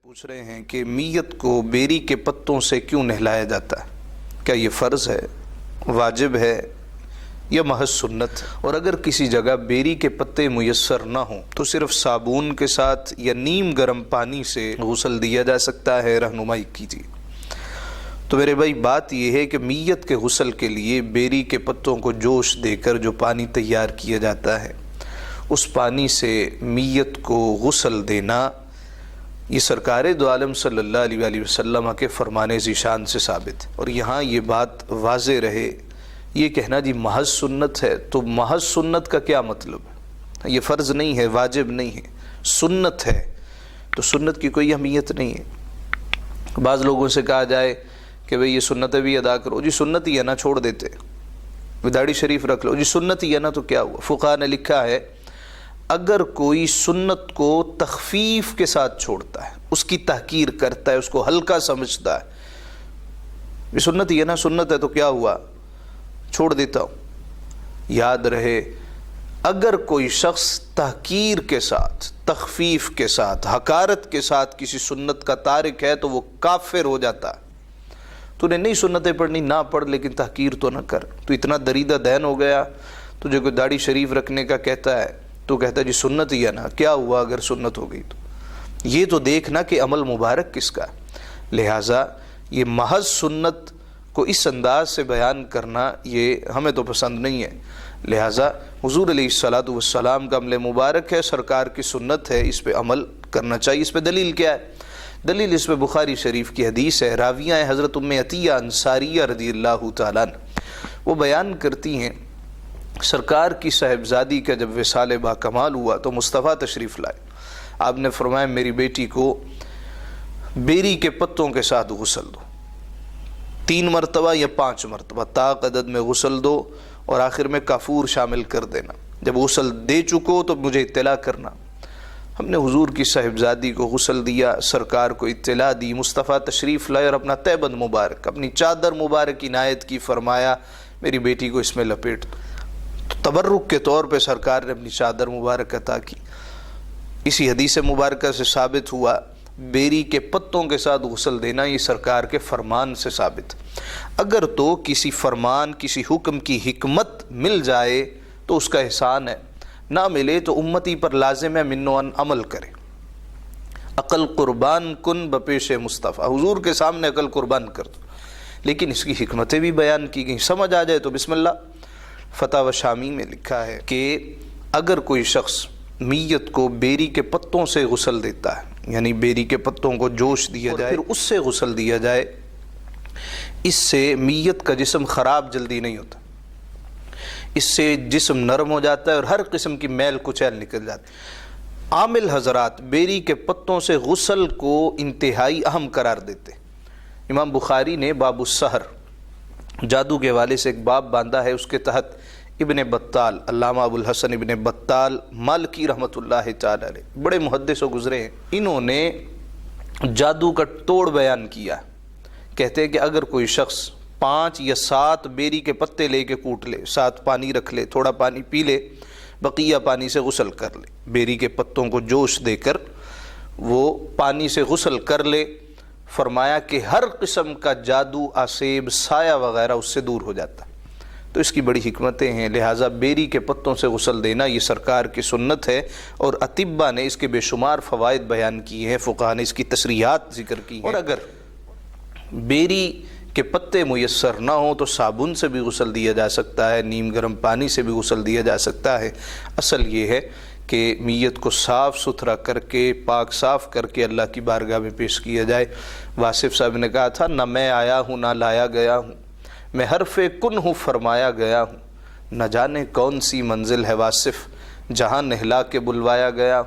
پوچھ رہے ہیں کہ میت کو بیری کے پتوں سے کیوں نہلایا جاتا ہے؟ کیا یہ فرض ہے، واجب ہے یا محض سنت؟ اور اگر کسی جگہ بیری کے پتے میسر نہ ہوں تو صرف صابون کے ساتھ یا نیم گرم پانی سے غسل دیا جا سکتا ہے؟ رہنمائی کیجیے۔ تو میرے بھائی بات یہ ہے کہ میت کے غسل کے لیے بیری کے پتوں کو جوش دے کر جو پانی تیار کیا جاتا ہے اس پانی سے میت کو غسل دینا یہ سرکار دو عالم صلی اللہ علیہ وآلہ وسلم کے فرمان ذیشان سے ثابت ہے۔ اور یہاں یہ بات واضح رہے، یہ کہنا جی محض سنت ہے، تو محض سنت کا کیا مطلب ہے؟ یہ فرض نہیں ہے، واجب نہیں ہے، سنت ہے، تو سنت کی کوئی اہمیت نہیں ہے۔ بعض لوگوں سے کہا جائے کہ بھئی یہ سنتیں بھی ادا کرو، جی سنت ہی ہے نا، چھوڑ دیتے، داڑھی شریف رکھ لو، جی سنت ہی ہے نا، تو کیا ہوا؟ فقہاء نے لکھا ہے اگر کوئی سنت کو تخفیف کے ساتھ چھوڑتا ہے، اس کی تحقیر کرتا ہے، اس کو ہلکا سمجھتا ہے، یہ سنت ہی ہے نا، سنت ہے تو کیا ہوا، چھوڑ دیتا ہوں۔ یاد رہے اگر کوئی شخص تحقیر کے ساتھ، تخفیف کے ساتھ، حقارت کے ساتھ کسی سنت کا تارک ہے تو وہ کافر ہو جاتا ہے۔ تو نے نہیں سنتیں پڑھنی نہ پڑھ، لیکن تحقیر تو نہ کر۔ تو اتنا دریدہ دین ہو گیا، تجھے کوئی داڑھی شریف رکھنے کا کہتا ہے تو کہتا ہے جی سنت ہی ہے نا، کیا ہوا اگر سنت ہو گئی تو؟ یہ تو دیکھنا کہ عمل مبارک کس کا ہے۔ لہٰذا یہ محض سنت کو اس انداز سے بیان کرنا یہ ہمیں تو پسند نہیں ہے۔ لہٰذا حضور علیہ الصلوۃ والسلام کا عمل مبارک ہے، سرکار کی سنت ہے، اس پہ عمل کرنا چاہیے۔ اس پہ دلیل کیا ہے؟ دلیل اس پہ بخاری شریف کی حدیث ہے، راویہ ہے حضرت ام عطیہ انصاریہ رضی اللہ تعالیٰ عنہ، وہ بیان کرتی ہیں سرکار کی صاحبزادی کا جب وصال با کمال ہوا تو مصطفیٰ تشریف لائے، آپ نے فرمایا میری بیٹی کو بیری کے پتوں کے ساتھ غسل دو، 3 مرتبہ یا 5 مرتبہ طاق عدد میں غسل دو، اور آخر میں کافور شامل کر دینا۔ جب غسل دے چکو تو مجھے اطلاع کرنا۔ ہم نے حضور کی صاحبزادی کو غسل دیا، سرکار کو اطلاع دی، مصطفیٰ تشریف لائے اور اپنا تہبند مبارک، اپنی چادر مبارک عنایت کی، فرمایا میری بیٹی کو اس میں لپیٹ دو۔ تبرک کے طور پہ سرکار نے اپنی چادر مبارک عطا کی۔ اسی حدیث مبارکہ سے ثابت ہوا بیری کے پتوں کے ساتھ غسل دینا یہ سرکار کے فرمان سے ثابت۔ اگر تو کسی فرمان، کسی حکم کی حکمت مل جائے تو اس کا احسان ہے، نہ ملے تو امتی پر لازم ہے من و ان عمل کرے۔ عقل قربان کن بپیش مصطفیٰ، حضور کے سامنے عقل قربان کر دو، لیکن اس کی حکمتیں بھی بیان کی گئیں، سمجھ آ جائے تو بسم اللہ۔ فتاوی شامی میں لکھا ہے کہ اگر کوئی شخص میت کو بیری کے پتوں سے غسل دیتا ہے، یعنی بیری کے پتوں کو جوش دیا جائے پھر اس سے غسل دیا جائے، اس سے میت کا جسم خراب جلدی نہیں ہوتا، اس سے جسم نرم ہو جاتا ہے اور ہر قسم کی میل کچیل نکل جاتی ہے۔ عامل حضرات بیری کے پتوں سے غسل کو انتہائی اہم قرار دیتے۔ امام بخاری نے باب السحر، جادو کے حوالے سے ایک باب باندھا ہے، اس کے تحت ابن بطال، علامہ ابو الحسن ابن بطال مالکی رحمۃ اللہ تعالی علیہ، بڑے محدث و گزرے ہیں، انہوں نے جادو کا توڑ بیان کیا۔ کہتے ہیں کہ اگر کوئی شخص 5 یا 7 بیری کے پتے لے کے کوٹ لے، 7 پانی رکھ لے، تھوڑا پانی پی لے، بقیہ پانی سے غسل کر لے، بیری کے پتوں کو جوش دے کر وہ پانی سے غسل کر لے، فرمایا کہ ہر قسم کا جادو، آسیب، سایہ وغیرہ اس سے دور ہو جاتا ہے۔ تو اس کی بڑی حکمتیں ہیں، لہٰذا بیری کے پتوں سے غسل دینا یہ سرکار کی سنت ہے، اور اطباء نے اس کے بے شمار فوائد بیان کیے ہیں، فقہاء نے اس کی تصریحات ذکر کی ہیں۔ اور اگر بیری کے پتے میسر نہ ہوں تو صابن سے بھی غسل دیا جا سکتا ہے، نیم گرم پانی سے بھی غسل دیا جا سکتا ہے۔ اصل یہ ہے کہ میت کو صاف ستھرا کر کے، پاک صاف کر کے اللہ کی بارگاہ میں پیش کیا جائے۔ واصف صاحب نے کہا تھا نہ میں آیا ہوں نہ لایا گیا ہوں، میں حرف کن ہوں فرمایا گیا ہوں، نہ جانے کون سی منزل ہے واصف جہاں نہلا کے بلوایا گیا۔